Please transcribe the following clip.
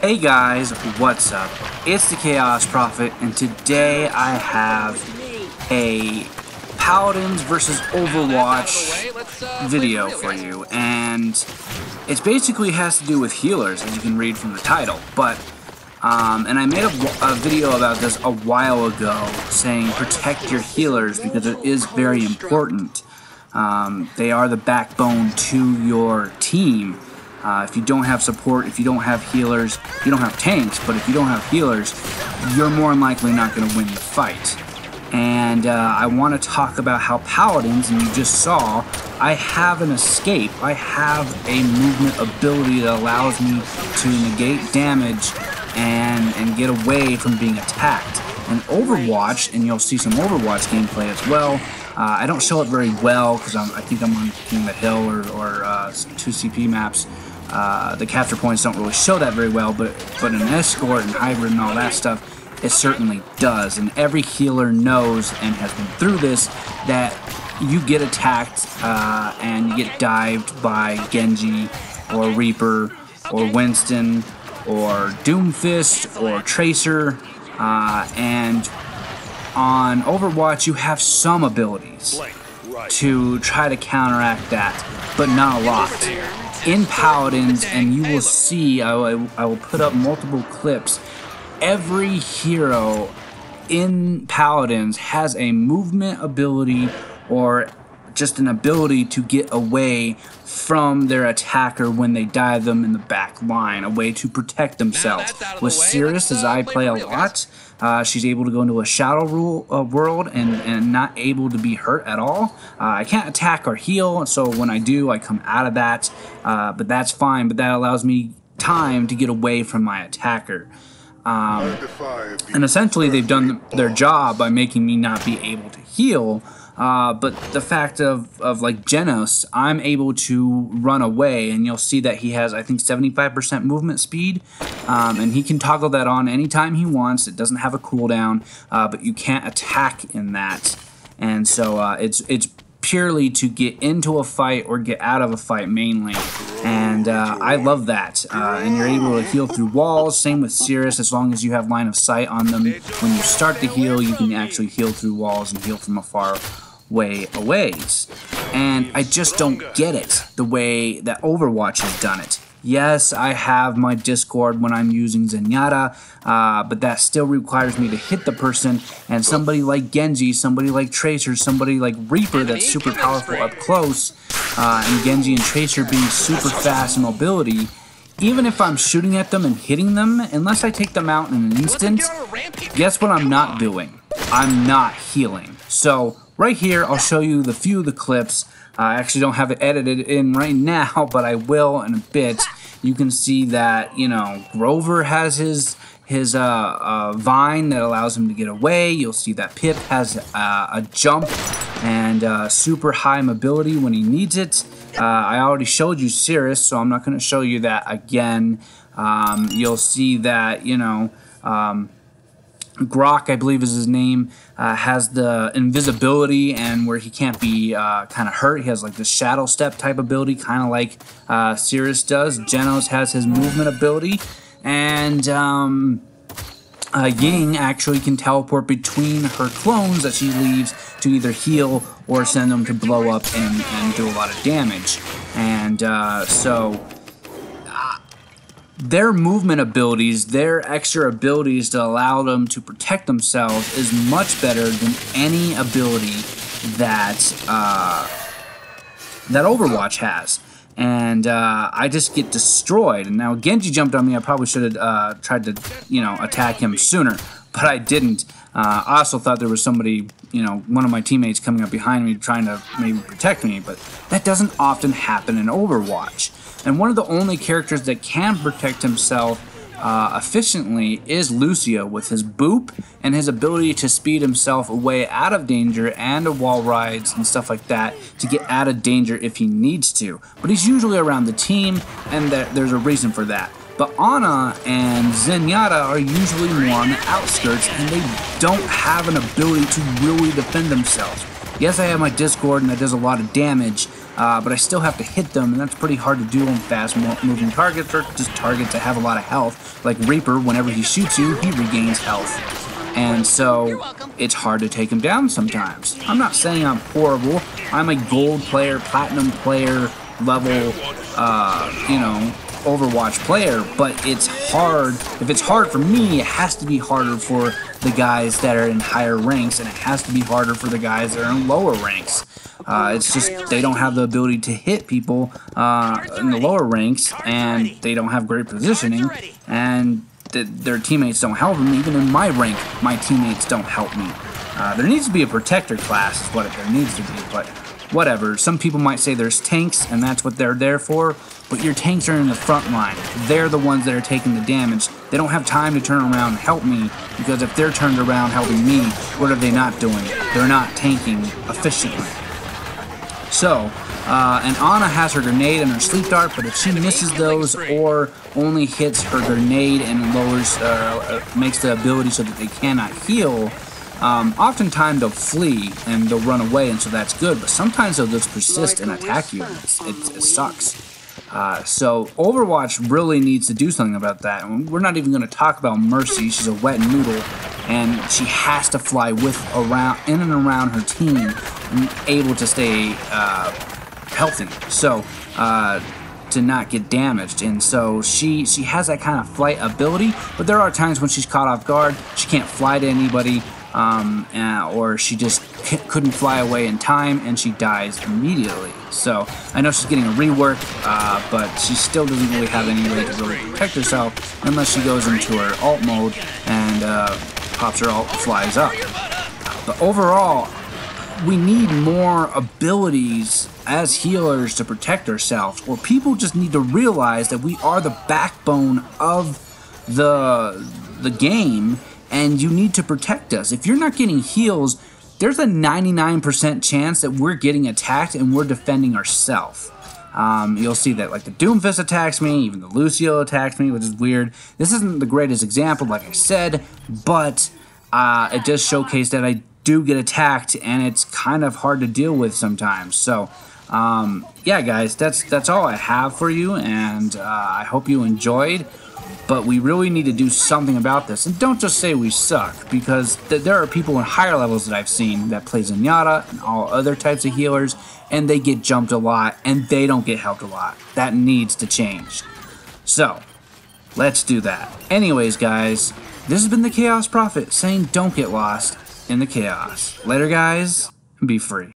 Hey guys, what's up? It's the Chaos Prophet, and today I have a Paladins versus Overwatch video for you, and it basically has to do with healers, as you can read from the title. But and I made a video about this a while ago, saying protect your healers because it is very important. They are the backbone to your team. If you don't have support, if you don't have healers, you don't have tanks, but if you don't have healers, you're more than likely not going to win the fight. And I want to talk about how Paladins, and you just saw, I have an escape. I have a movement ability that allows me to negate damage and get away from being attacked. And Overwatch, and you'll see some Overwatch gameplay as well. I don't show it very well because I think I'm on King the Hill or 2CP maps. The capture points don't really show that very well, but an escort and hybrid and all that stuff, it certainly does. And every healer knows and has been through this that you get attacked and you get dived by Genji or Reaper or Winston or Doomfist or Tracer, and on Overwatch you have some abilities to try to counteract that, but not a lot. In Paladins, and you will see, I will put up multiple clips, every hero in Paladins has a movement ability or just an ability to get away from their attacker when they dive them in the back line, a way to protect themselves. With Cirrus, as I play a lot, she's able to go into a shadow world and not able to be hurt at all. I can't attack or heal, so when I do, I come out of that, but that's fine, but that allows me time to get away from my attacker. And essentially they've done their job by making me not be able to heal. But the fact of like Genos, I'm able to run away, and you'll see that he has, I think, 75% movement speed, and he can toggle that on anytime he wants. It doesn't have a cooldown, but you can't attack in that, and so it's purely to get into a fight or get out of a fight mainly, and I love that. And you're able to heal through walls. Same with Cirrus, as long as you have line of sight on them. When you start to heal, you can actually heal through walls and heal from afar way away. And I just don't get it the way that Overwatch has done it. Yes, I have my Discord when I'm using Zenyatta, but that still requires me to hit the person, and somebody like Genji, somebody like Tracer, somebody like Reaper that's super powerful up close, and Genji and Tracer being super fast in mobility, even if I'm shooting at them and hitting them, unless I take them out in an instant, guess what I'm not doing? I'm not healing. So right here, I'll show you the few of the clips. I actually don't have it edited in right now, but I will in a bit. You can see that, you know, Grover has his vine that allows him to get away. You'll see that Pip has a jump and super high mobility when he needs it. I already showed you Cirrus, so I'm not going to show you that again. You'll see that, you know, Grok, I believe is his name, has the invisibility, and where he can't be kind of hurt. He has like this shadow step type ability, kind of like Cirrus does. Genos has his movement ability, and Ying actually can teleport between her clones that she leaves to either heal or send them to blow up and do a lot of damage. And so their movement abilities, their extra abilities to allow them to protect themselves is much better than any ability that that Overwatch has. And I just get destroyed. And now Genji jumped on me. I probably should have tried to, you know, attack him sooner, but I didn't. I also thought there was somebody, you know, one of my teammates coming up behind me trying to maybe protect me, but that doesn't often happen in Overwatch. And one of the only characters that can protect himself efficiently is Lucio, with his boop and his ability to speed himself away out of danger and to wall rides and stuff like that to get out of danger if he needs to. But he's usually around the team, and there's a reason for that. But Ana and Zenyatta are usually more on the outskirts, and they don't have an ability to really defend themselves. Yes, I have my Discord, and that does a lot of damage, but I still have to hit them, and that's pretty hard to do on fast-moving targets or just targets that have a lot of health. Like Reaper, whenever he shoots you, he regains health. And so it's hard to take him down sometimes. I'm not saying I'm horrible. I'm a gold player, platinum player, level, you know, Overwatch player, but it's hard. If it's hard for me, it has to be harder for the guys that are in higher ranks, and it has to be harder for the guys that are in lower ranks. It's just they don't have the ability to hit people in the lower ranks, and they don't have great positioning, and their teammates don't help them. Even in my rank, my teammates don't help me. There needs to be a protector class is what there needs to be, but whatever. Some people might say there's tanks, and that's what they're there for, but your tanks are in the front line. They're the ones that are taking the damage. They don't have time to turn around and help me, because if they're turned around helping me, what are they not doing? They're not tanking efficiently. So, and Ana has her grenade and her sleep dart, but if she misses those or only hits her grenade and lowers, makes the ability so that they cannot heal, oftentimes they'll flee and they'll run away, and so that's good, but sometimes they'll just persist and attack you, and it sucks. So Overwatch really needs to do something about that. And we're not even going to talk about Mercy. She's a wet noodle, and she has to fly in and around her team and able to stay healthy, so to not get damaged. And so she has that kind of flight ability, but there are times when she's caught off guard. She can't fly to anybody, or she just couldn't fly away in time, and she dies immediately. So I know she's getting a rework, but she still doesn't really have any way to really protect herself unless she goes into her alt mode and pops her alt, flies up. But overall, we need more abilities as healers to protect ourselves, or people just need to realize that we are the backbone of the game, and you need to protect us. If you're not getting heals, there's a 99% chance that we're getting attacked and we're defending ourselves. You'll see that like the Doomfist attacks me, even the Lucio attacks me, which is weird. This isn't the greatest example, like I said, but it does showcase that I do get attacked, and it's kind of hard to deal with sometimes. So yeah, guys, that's all I have for you, and I hope you enjoyed. But we really need to do something about this, and don't just say we suck, because there are people in higher levels that I've seen that play Zenyatta and all other types of healers, and they get jumped a lot, and they don't get helped a lot. That needs to change. So, let's do that. Anyways, guys, this has been the Chaos Prophet saying don't get lost in the chaos. Later, guys, and be free.